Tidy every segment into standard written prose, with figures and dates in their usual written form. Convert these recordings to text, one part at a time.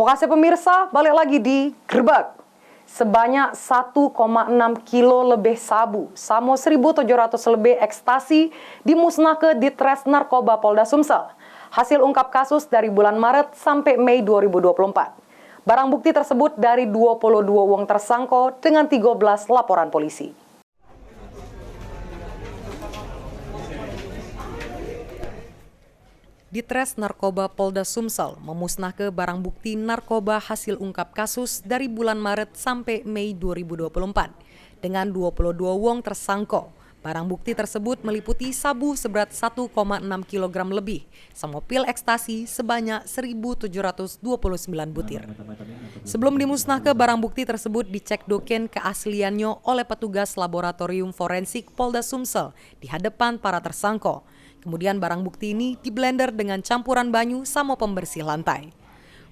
Lokasi pemirsa balik lagi di Grebek. Sebanyak 1,6 kilo lebih sabu, samo 1.700 lebih ekstasi dimusnahkan di Ditres Narkoba Polda Sumsel. Hasil ungkap kasus dari bulan Maret sampai Mei 2024. Barang bukti tersebut dari 22 wong tersangka dengan 13 laporan polisi. Ditres Narkoba Polda Sumsel memusnahkan barang bukti narkoba hasil ungkap kasus dari bulan Maret sampai Mei 2024 dengan 22 wong tersangka. Barang bukti tersebut meliputi sabu seberat 1,6 kg lebih, sama pil ekstasi sebanyak 1.729 butir. Sebelum dimusnahkan, barang bukti tersebut dicek doken keasliannya oleh petugas laboratorium forensik Polda Sumsel di hadapan para tersangka. Kemudian barang bukti ini diblender dengan campuran banyu sama pembersih lantai.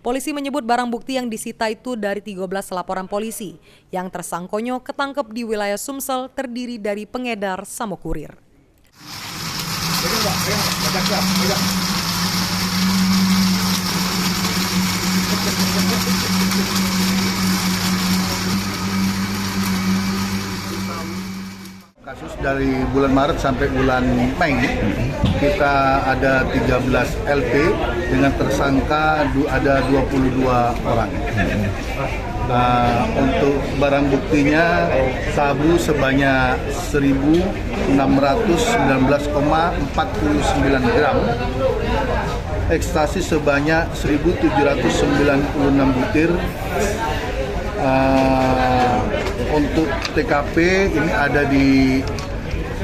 Polisi menyebut barang bukti yang disita itu dari 13 laporan polisi. Yang tersangkonyo ketangkep di wilayah Sumsel terdiri dari pengedar sama kurir. Kasus dari bulan Maret sampai bulan Mei, kita ada 13 LP dengan tersangka ada 22 orang. Untuk barang buktinya sabu sebanyak 1.619,49 gram, ekstasi sebanyak 1.796 butir. Untuk TKP ini ada di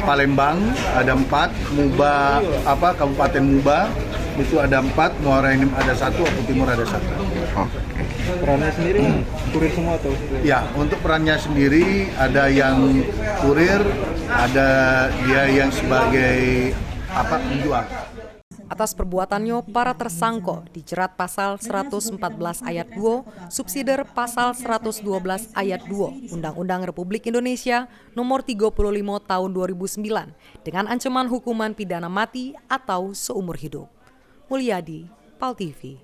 Palembang, ada 4, Muba Kabupaten Muba itu ada 4, Muara Enim ada 1, Oku Timur ada 1. Perannya sendiri kurir semua atau? Ya, untuk perannya sendiri ada yang kurir, ada dia yang sebagai penjual. Atas perbuatannya, para tersangka dijerat pasal 114 ayat 2, subsidiar pasal 112 ayat 2, Undang-Undang Republik Indonesia nomor 35 tahun 2009 dengan ancaman hukuman pidana mati atau seumur hidup. Mulyadi, PAL TV.